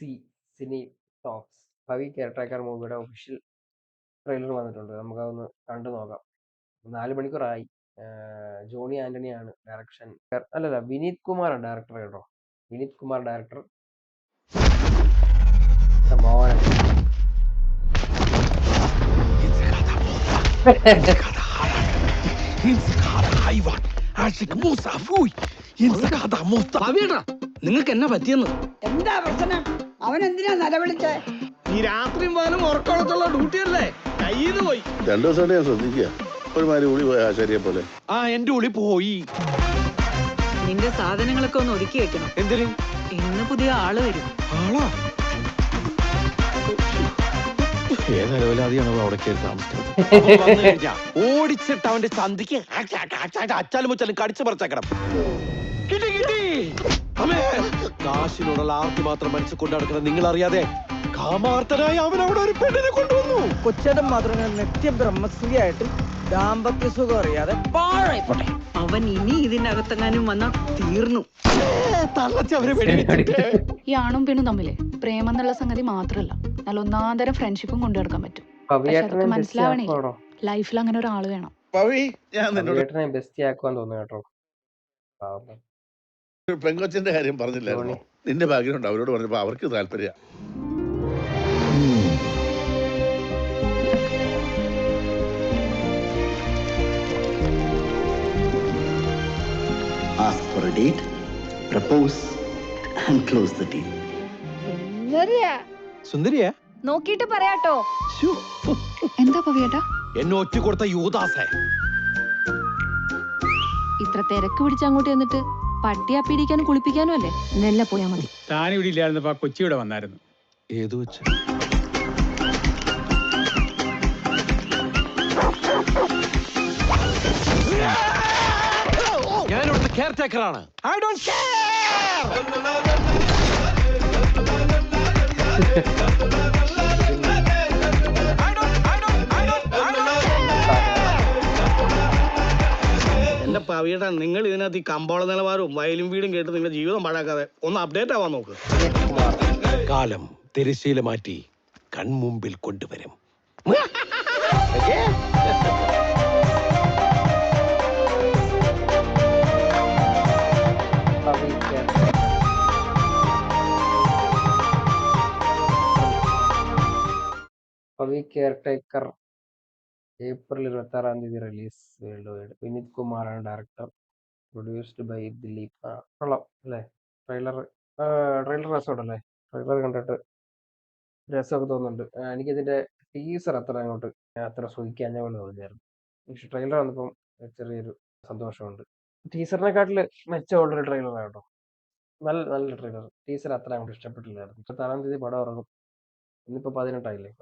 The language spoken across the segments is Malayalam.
C cine talks Pavi caretaker മൂവിയുടെ ഒഫീഷ്യൽ ട്രെയിലർ വന്നിട്ടുണ്ട്. നമുക്കതൊന്ന് കണ്ടു നോക്കാം. 4 മണിക്കൂറായി. ജോണി ആന്റണിയാണ് ഡയറക്ഷൻ. അല്ലല്ല, വിനീത് കുമാറാണ് ഡയറക്ടർ കേട്ടോ. വിനീത് കുമാർ ഡയറക്ടർ. മോഹൻ നിങ്ങൾക്ക് എന്നാ പറ്റിയെന്ന്? എന്താ പ്രശ്നം? അവൻ എന്തിനാ നിലവിളിച്ചേ? ഈ രാത്രിയും പോലും ഉറക്കമുള്ള ഡ്യൂട്ടിയല്ലേ, കയ്യിന്ന് പോയി. 2 ദിവസമായിട്ട് ഞാൻ ശ്രദ്ധിക്കുക. ഒരുമാതിരി ഉളി പോയ ആശാരിയെ പോലെ. എന്റെ ഉളി പോയി. നിന്റെ സാധനങ്ങളൊക്കെ ഒന്ന് ഒതുക്കി വെക്കണം. എന്തിന്? ഇന്ന് പുതിയ ആള് വരും. ആളാ? ഏതലവലാതിയാണോ അവിടെ കയറി താമസിക്കുന്നത്? ഓടിച്ചിട്ട് അവന്റെ ചന്തിക്ക് അച്ചാലും മുച്ചാലും കടിച്ചു പറിച്ചേക്കണം. കിട്ടി കിട്ടി. കാശിനോടുള്ള ആർത്തി മാത്രം മനസ്സിൽ കൊണ്ടു നടക്കണം. നിങ്ങൾ അറിയാതെ കാമാർത്ഥനായി അവൻ അവിടെ ഒരു പെണ്ണിനെ കൊണ്ടുവന്നു. കൊച്ചേട്ടൻ മാത്രം നിത്യബ്രഹ്മസ്ത്രീയായിട്ട് ദാമ്പത്യ സുഖം അറിയാതെ പാഴായിപ്പോട്ടെ. അവൻ ഇനി ഇതിനകത്തെങ്ങാനും വന്നാ തീർന്നു. ഈ ആണും പെണ്ണും തമ്മില് പ്രേമം എന്നുള്ള സംഗതി മാത്രമല്ല, നല്ല ഒന്നാന്തരം ഫ്രണ്ട്ഷിപ്പും കൊണ്ടു നടക്കാൻ പറ്റും. പക്ഷെ അതൊക്കെ മനസ്സിലാവണേ ലൈഫിൽ അങ്ങനെ ഒരാള് വേണം. ബെസ്റ്റ് ആക്കുവാൻ തോന്നുന്നു കേട്ടോ. പെങ്കൊച്ചിന്റെ കാര്യം പറഞ്ഞില്ലായിരുന്നു. നിന്റെ ഭാഗ്യമുണ്ട്, അവരോട് പറഞ്ഞപ്പോ അവർക്ക് താല്പര്യ. Ask for a date, propose, and close the deal. സുന്ദരിയാ? നോക്കിയിട്ട് പറയാട്ടോ. എന്താ പവിയേട്ടാ എന്നെ ഒറ്റ കൊടുത്ത യൂദാസേ. ഇത്ര തിരക്ക് പിടിച്ച് അങ്ങോട്ട് എന്നിട്ട് പട്ടിയാ പിടിക്കാനും കുളിപ്പിക്കാനും അല്ലേ? നെല്ല പോയാ മതി. താനിവിടെ ഇല്ലായിരുന്നപ്പോ കൊച്ചിയുടെ വന്നായിരുന്നു. ഏതു വെച്ച്? ഞാനിവിടുത്തെ കെയർ ടേക്കറാണ്. I don't care. എന്റെ പവിയേട്ടാ, നിങ്ങൾ ഇതിനകത്ത് ഈ കമ്പോള നിലവാരവും വയലും വീടും കേട്ട് നിങ്ങളുടെ ജീവിതം പാഴാക്കാതെ ഒന്ന് അപ്ഡേറ്റ് ആവാൻ നോക്ക്. കാലം തിരശ്ശീല മാറ്റി കൺമുമ്പിൽ കൊണ്ടുവരും. Pavi caretaker April 26 release world wide. Vineeth കുമാറാണ് ഡയറക്ടർ. Produced by Dileep. കൊള്ളാം അല്ലേ? ട്രെയിലർ രസമുണ്ടല്ലേ? ട്രെയിലർ കണ്ടിട്ട് രസമൊക്കെ തോന്നുന്നുണ്ട്. എനിക്കിതിന്റെ ടീസർ അത്ര സുഖിക്കാഞ്ഞ പോലെ തോന്നിയായിരുന്നു. പക്ഷെ ട്രെയിലർ വന്നപ്പം ചെറിയൊരു സന്തോഷമുണ്ട്. ടീസറിനെക്കാട്ടില് മെച്ചമുള്ളൊരു ട്രെയിലറാണ് കേട്ടോ. നല്ല ട്രെയിലർ. ടീസർ അത്ര അങ്ങോട്ട് ഇഷ്ടപ്പെട്ടില്ലായിരുന്നു. 26 പടം ഇറങ്ങും. ഇന്നിപ്പോ 18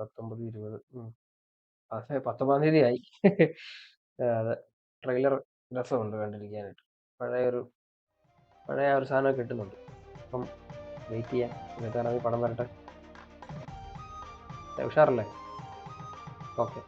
19 20 പക്ഷേ 19 ആയി. അതെ, ട്രെയിലർ രസമുണ്ട് കണ്ടിരിക്കാനായിട്ട്. പഴയ ഒരു സാധനം കിട്ടുന്നുണ്ട്. അപ്പം വെയിറ്റ് ചെയ്യാം. 26 പടം വരട്ടെ. ഉഷാറല്ലേ? ഓക്കെ.